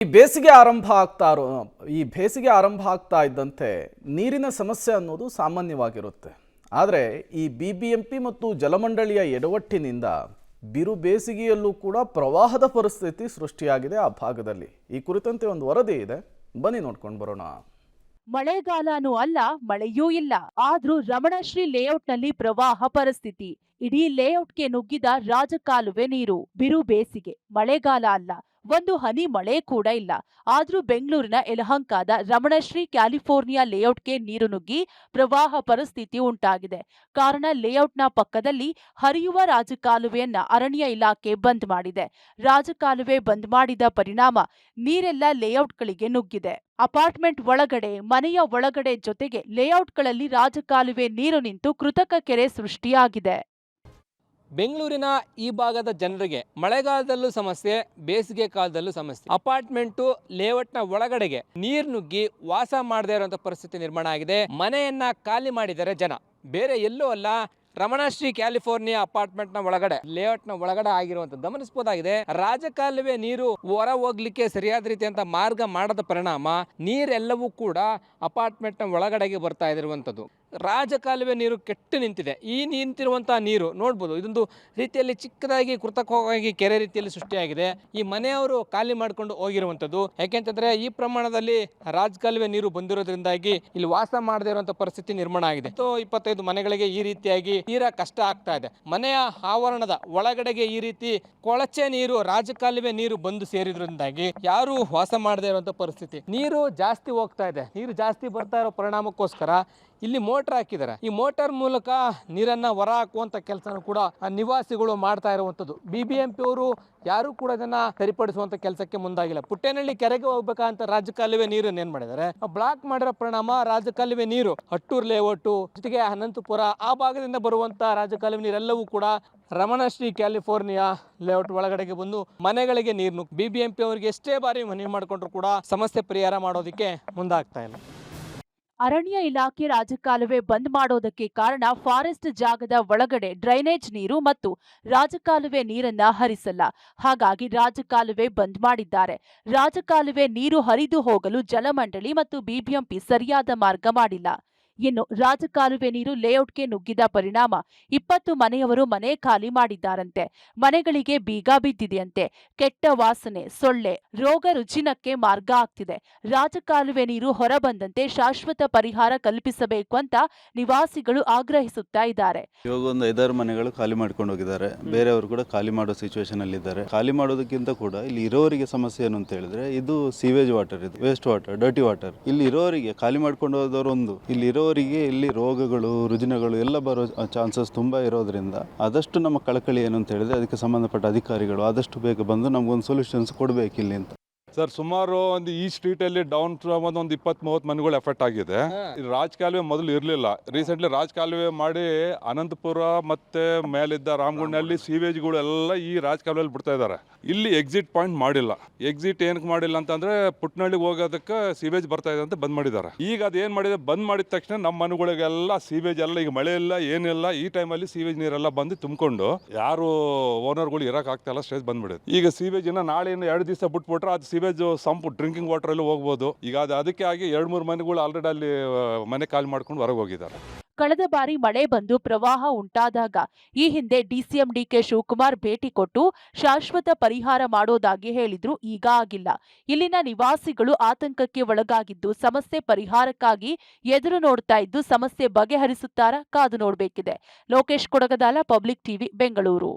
ಈ ಬೇಸಿಗೆ ಆರಂಭ ಆಗ್ತಾ ಇದ್ದಂತೆ ನೀರಿನ ಸಮಸ್ಯೆ ಅನ್ನೋದು ಸಾಮಾನ್ಯವಾಗಿರುತ್ತೆ. ಆದರೆ ಈ BBMP ಮತ್ತು ಜಲಮಂಡಳಿಯ ಎಡವಟ್ಟಿನಿಂದ ಬಿರು ಬೇಸಿಗೆಯಲ್ಲೂ ಕೂಡ ಪ್ರವಾಹದ ಪರಿಸ್ಥಿತಿ ಸೃಷ್ಟಿಯಾಗಿದೆ ಆ ಭಾಗದಲ್ಲಿ. ಈ ಕುರಿತಂತೆ ಒಂದು ವರದಿ ಇದೆ, ಬನ್ನಿ ನೋಡ್ಕೊಂಡು ಬರೋಣ. ಮಳೆಗಾಲನೂ ಅಲ್ಲ, ಮಳೆಯೂ ಇಲ್ಲ, ಆದ್ರೂ ರಮಣಶ್ರೀ ಲೇಔಟ್ನಲ್ಲಿ ಪ್ರವಾಹ ಪರಿಸ್ಥಿತಿ. ಇಡೀ ಲೇಔಟ್ಗೆ ನುಗ್ಗಿದ ರಾಜಕಾಲುವೆ ನೀರು. ಬಿರು ಬೇಸಿಗೆ, ಮಳೆಗಾಲ ಅಲ್ಲ, ಒಂದು ಹನಿ ಮಳೆ ಕೂಡ ಇಲ್ಲ. ಆದ್ರೂ ಬೆಂಗಳೂರಿನ ಯಲಹಂಕದ ರಮಣಶ್ರೀ ಕ್ಯಾಲಿಫೋರ್ನಿಯಾ ಲೇಔಟ್ಗೆ ನೀರು ನುಗ್ಗಿ ಪ್ರವಾಹ ಪರಿಸ್ಥಿತಿ ಉಂಟಾಗಿದೆ. ಕಾರಣ, ಲೇಔಟ್ನ ಪಕ್ಕದಲ್ಲಿ ಹರಿಯುವ ರಾಜಕಾಲುವೆಯನ್ನ ಅರಣ್ಯ ಇಲಾಖೆ ಬಂದ್ ಮಾಡಿದೆ. ರಾಜಕಾಲುವೆ ಬಂದ್ ಮಾಡಿದ ಪರಿಣಾಮ ನೀರೆಲ್ಲ ಲೇಔಟ್ಗಳಿಗೆ ನುಗ್ಗಿದೆ. ಅಪಾರ್ಟ್ಮೆಂಟ್ ಒಳಗಡೆ, ಮನೆಯ ಒಳಗಡೆ ಜೊತೆಗೆ ಲೇಔಟ್ಗಳಲ್ಲಿ ರಾಜಕಾಲುವೆ ನೀರು ನಿಂತು ಕೃತಕ ಕೆರೆ ಸೃಷ್ಟಿಯಾಗಿದೆ. ಬೆಂಗಳೂರಿನ ಈ ಭಾಗದ ಜನರಿಗೆ ಮಳೆಗಾಲದಲ್ಲೂ ಸಮಸ್ಯೆ, ಬೇಸಿಗೆ ಕಾಲದಲ್ಲೂ ಸಮಸ್ಯೆ. ಅಪಾರ್ಟ್ಮೆಂಟು ಲೇಔಟ್ನ ಒಳಗಡೆಗೆ ನೀರು ನುಗ್ಗಿ ವಾಸ ಮಾಡದೇ ಇರುವಂಥ ಪರಿಸ್ಥಿತಿ ನಿರ್ಮಾಣ ಆಗಿದೆ. ಮನೆಯನ್ನ ಖಾಲಿ ಮಾಡಿದ್ದಾರೆ ಜನ. ಬೇರೆ ಎಲ್ಲೂ ಅಲ್ಲ, ರಮಣಶ್ರೀ ಕ್ಯಾಲಿಫೋರ್ನಿಯಾ ಅಪಾರ್ಟ್ಮೆಂಟ್ ನ ಒಳಗಡೆ, ಲೇಔಟ್ ನ ಒಳಗಡೆ ಆಗಿರುವಂತದ್ದು ಗಮನಿಸಬಹುದಾಗಿದೆ. ರಾಜಕಾಲುವೆ ನೀರು ಹೊರ ಹೋಗ್ಲಿಕ್ಕೆ ಸರಿಯಾದ ರೀತಿಯಂತ ಮಾರ್ಗ ಮಾಡದ ಪರಿಣಾಮ ನೀರೆಲ್ಲವೂ ಕೂಡ ಅಪಾರ್ಟ್ಮೆಂಟ್ ನ ಒಳಗಡೆಗೆ ಬರ್ತಾ ಇರುವಂತದ್ದು. ರಾಜಕಾಲುವೆ ನೀರು ಕೆಟ್ಟು ನಿಂತಿದೆ. ಈ ನಿಂತಿರುವಂತಹ ನೀರು ನೋಡ್ಬೋದು, ಇದೊಂದು ರೀತಿಯಲ್ಲಿ ಚಿಕ್ಕದಾಗಿ ಕೃತಕವಾಗಿ ಕೆರೆ ರೀತಿಯಲ್ಲಿ ಸೃಷ್ಟಿಯಾಗಿದೆ. ಈ ಮನೆಯವರು ಖಾಲಿ ಮಾಡ್ಕೊಂಡು ಹೋಗಿರುವಂತದ್ದು. ಯಾಕೆಂತಂದ್ರೆ ಈ ಪ್ರಮಾಣದಲ್ಲಿ ರಾಜಕಾಲುವೆ ನೀರು ಬಂದಿರೋದ್ರಿಂದಾಗಿ ಇಲ್ಲಿ ವಾಸ ಮಾಡದೇ ಇರುವಂತಹ ಪರಿಸ್ಥಿತಿ ನಿರ್ಮಾಣ ಆಗಿದೆ. 25 ಮನೆಗಳಿಗೆ ಈ ರೀತಿಯಾಗಿ ತೀರಾ ಕಷ್ಟ ಆಗ್ತಾ ಇದೆ. ಮನೆಯ ಆವರಣದ ಒಳಗಡೆಗೆ ಈ ರೀತಿ ಕೊಳಚೆ ನೀರು, ರಾಜಕಾಲುವೆ ನೀರು ಬಂದು ಸೇರಿದ್ರಿಂದಾಗಿ ಯಾರು ವಾಸ ಮಾಡದೇ ಇರುವಂತ ಪರಿಸ್ಥಿತಿ. ನೀರು ಜಾಸ್ತಿ ಹೋಗ್ತಾ ಇದೆ. ನೀರು ಜಾಸ್ತಿ ಬರ್ತಾ ಇರೋ ಪರಿಣಾಮಕ್ಕೋಸ್ಕರ ಇಲ್ಲಿ ಮೋಟರ್ ಹಾಕಿದ್ದಾರೆ. ಈ ಮೋಟಾರ್ ಮೂಲಕ ನೀರನ್ನ ಹೊರ ಹಾಕುವಂತ ಕೆಲಸನೂ ಕೂಡ ನಿವಾಸಿಗಳು ಮಾಡ್ತಾ ಇರುವಂತದ್ದು. BBMP ಅವರು ಯಾರು ಕೂಡ ಇದನ್ನ ಸರಿಪಡಿಸುವಂತ ಕೆಲಸಕ್ಕೆ ಮುಂದಾಗಿಲ್ಲ. ಪುಟ್ಟೇನಹಳ್ಳಿ ಕೆರೆಗೆ ಹೋಗ್ಬೇಕಂತ ರಾಜಕಾಲುವೆ ನೀರನ್ನ ಏನ್ ಮಾಡಿದ್ದಾರೆ, ಬ್ಲಾಕ್ ಮಾಡಿರೋ ಪರಿಣಾಮ ರಾಜಕಾಲುವೆ ನೀರು ಹಟ್ಟೂರ್ ಲೇಔಟ್ ಜೊತೆಗೆ ಅನಂತಪುರ ಆ ಭಾಗದಿಂದ ಬರುವಂತ ರಾಜಕಾಲುವೆ ನೀರೆಲ್ಲವೂ ಕೂಡ ರಮಣಶ್ರೀ ಕ್ಯಾಲಿಫೋರ್ನಿಯಾ ಲೇಔಟ್ ಒಳಗಡೆಗೆ ಬಂದು ಮನೆಗಳಿಗೆ ನೀರು BBMP ಅವರಿಗೆ ಎಷ್ಟೇ ಬಾರಿ ಮನವಿ ಮಾಡಿಕೊಂಡ್ರು ಕೂಡ ಸಮಸ್ಯೆ ಪರಿಹಾರ ಮಾಡೋದಕ್ಕೆ ಮುಂದಾಗ್ತಾ ಇಲ್ಲ. ಅರಣ್ಯ ಇಲಾಖೆ ರಾಜಕಾಲುವೆ ಬಂದ್ ಮಾಡೋದಕ್ಕೆ ಕಾರಣ, ಫಾರೆಸ್ಟ್ ಜಾಗದ ಒಳಗಡೆ ಡ್ರೈನೇಜ್ ನೀರು ಮತ್ತು ರಾಜಕಾಲುವೆ ನೀರನ್ನ ಹರಿಸಲ್ಲ. ಹಾಗಾಗಿ ರಾಜಕಾಲುವೆ ಬಂದ್ ಮಾಡಿದ್ದಾರೆ. ರಾಜಕಾಲುವೆ ನೀರು ಹರಿದು ಹೋಗಲು ಜಲಮಂಡಳಿ ಮತ್ತು BBMP ಸರಿಯಾದ ಮಾರ್ಗ ಮಾಡಿಲ್ಲ. ಇನ್ನು ರಾಜಕಾಲುವೆ ನೀರು ಲೇಔಟ್ಗೆ ನುಗ್ಗಿದ ಪರಿಣಾಮ 20 ಮನೆಯವರು ಮನೆ ಖಾಲಿ ಮಾಡಿದ್ದಾರಂತೆ. ಮನೆಗಳಿಗೆ ಬೀಗ ಬಿದ್ದಿದೆಯಂತೆ. ಕೆಟ್ಟ ವಾಸನೆ, ಸೊಳ್ಳೆ, ರೋಗ ರುಜಿನಕ್ಕೆ ಮಾರ್ಗ ಆಗ್ತಿದೆ. ರಾಜಕಾಲುವೆ ನೀರು ಹೊರಬಂದಂತೆ ಶಾಶ್ವತ ಪರಿಹಾರ ಕಲ್ಪಿಸಬೇಕು ಅಂತ ನಿವಾಸಿಗಳು ಆಗ್ರಹಿಸುತ್ತಾ ಇದ್ದಾರೆ. ಇವಾಗ ಒಂದು 5-6 ಮನೆಗಳು ಖಾಲಿ ಮಾಡ್ಕೊಂಡು ಹೋಗಿದ್ದಾರೆ. ಬೇರೆಯವರು ಕೂಡ ಖಾಲಿ ಮಾಡೋ ಸಿಚುವೇಶನ್ ಅಲ್ಲಿ ಇದ್ದಾರೆ. ಖಾಲಿ ಮಾಡೋದಕ್ಕಿಂತ ಕೂಡ ಇಲ್ಲಿ ಇರೋರಿಗೆ ಸಮಸ್ಯೆ ಏನು ಅಂತ ಹೇಳಿದ್ರೆ, ಇದು ಸೀವೇಜ್ ವಾಟರ್, ಇದು ವೇಸ್ಟ್ ವಾಟರ್, ಡರ್ಟಿ ವಾಟರ್. ಇಲ್ಲಿ ಇರೋರಿಗೆ ಖಾಲಿ ಮಾಡ್ಕೊಂಡು ಹೋದವರೊಂದು, ಇಲ್ಲಿ ಇಲ್ಲಿ ರೋಗಗಳು, ರುಜಿನಗಳು ಎಲ್ಲ ಬರೋ ಚಾನ್ಸಸ್ ತುಂಬಾ ಇರೋದ್ರಿಂದ ಆದಷ್ಟು ನಮ್ಮ ಕಳಕಳಿ ಏನು ಅಂತ ಹೇಳಿದ್ರೆ, ಅದಕ್ಕೆ ಸಂಬಂಧಪಟ್ಟ ಅಧಿಕಾರಿಗಳು ಆದಷ್ಟು ಬೇಗ ಬಂದು ನಮ್ಗೊಂದು ಸೊಲ್ಯೂಷನ್ಸ್ ಕೊಡಬೇಕು ಇಲ್ಲಿ ಅಂತ. ಸರ್, ಸುಮಾರು ಒಂದು ಈ ಸ್ಟ್ರೀಟ್ ಅಲ್ಲಿ ಡೌನ್ ಒಂದು 20-30 ಮನೆಗಳು ಎಫೆಕ್ಟ್ ಆಗಿದೆ. ರಾಜಕಾಲುವೆ ಮೊದಲು ಇರಲಿಲ್ಲ. ರೀಸೆಂಟ್ಲಿ ರಾಜಕಾಲುವೆ ಮಾಡಿ ಅನಂತಪುರ ಮತ್ತೆ ಮೇಲಿದ್ದ ರಾಮಗುಂಡಲ್ಲಿ ಸೀವೇಜ್ಗಳು ಎಲ್ಲ ಈ ರಾಜಕಾಲುವೆಯಲ್ಲಿ ಬಿಡ್ತಾ ಇದ್ದಾರೆ. ಇಲ್ಲಿ ಎಕ್ಸಿಟ್ ಪಾಯಿಂಟ್ ಮಾಡಿಲ್ಲ. ಎಕ್ಸಿಟ್ ಏನಕ್ಕೆ ಮಾಡಿಲ್ಲ ಅಂತಂದ್ರೆ, ಪುಟ್ನಹಳ್ಳಿಗೆ ಹೋಗೋದಕ್ಕೆ ಸೀವೇಜ್ ಬರ್ತಾ ಇದೆ ಅಂತ ಬಂದ್ ಮಾಡಿದ್ದಾರೆ. ಈಗ ಅದು ಏನ್ ಮಾಡಿದೆ, ಬಂದ್ ಮಾಡಿದ ತಕ್ಷಣ ನಮ್ಮ ಮನೆಗಳಿಗೆಲ್ಲ ಸೀವೇಜ್ ಎಲ್ಲ, ಈಗ ಮಳೆ ಇಲ್ಲ ಏನಿಲ್ಲ, ಈ ಟೈಮಲ್ಲಿ ಸೀವೇಜ್ ನೀರೆಲ್ಲ ಬಂದು ತುಂಬಿಕೊಂಡು ಯಾರು ಓನರ್ಗಳು ಇರಕ್ ಆಗ್ತಾ ಇಲ್ಲ, ಸ್ಟೇಜ್ ಬಂದ್ಬಿಡುತ್ತೆ. ಈಗ ಸೀವೇಜ್ ನಾಳೆ 2 ದಿವಸ ಬಿಟ್ಬಿಟ್ರೆ ಅದು ಸೀವೇಜ್ ಸಂಪು ಡ್ರಿಂಕಿಂಗ್ ವಾಟರ್ ಅಲ್ಲಿ ಹೋಗ್ಬೋದು. ಈಗ ಅದಕ್ಕೆ ಆಗಿ 2-3 ಮನೆಗಳು ಆಲ್ರೆಡಿ ಅಲ್ಲಿ ಮನೆ ಖಾಲಿ ಮಾಡ್ಕೊಂಡು ಹೊರಗೆ ಹೋಗಿದ್ದಾರೆ. ಕಳೆದ ಬಾರಿ ಮಳೆ ಬಂದು ಪ್ರವಾಹ ಉಂಟಾದಾಗ ಈ ಹಿಂದೆ DCM DK ಶಿವಕುಮಾರ್ ಭೇಟಿ ಕೊಟ್ಟು ಶಾಶ್ವತ ಪರಿಹಾರ ಮಾಡೋದಾಗಿ ಹೇಳಿದ್ರು. ಈಗ ಆಗಿಲ್ಲ. ಇಲ್ಲಿನ ನಿವಾಸಿಗಳು ಆತಂಕಕ್ಕೆ ಒಳಗಾಗಿದ್ದು ಸಮಸ್ಯೆ ಪರಿಹಾರಕ್ಕಾಗಿ ಎದುರು ನೋಡ್ತಾ ಇದ್ದು ಸಮಸ್ಯೆ ಬಗೆಹರಿಸುತ್ತಾರಾ ಕಾದು ನೋಡಬೇಕಿದೆ. Lokesh Kodagadala, public TV, Bengaluru.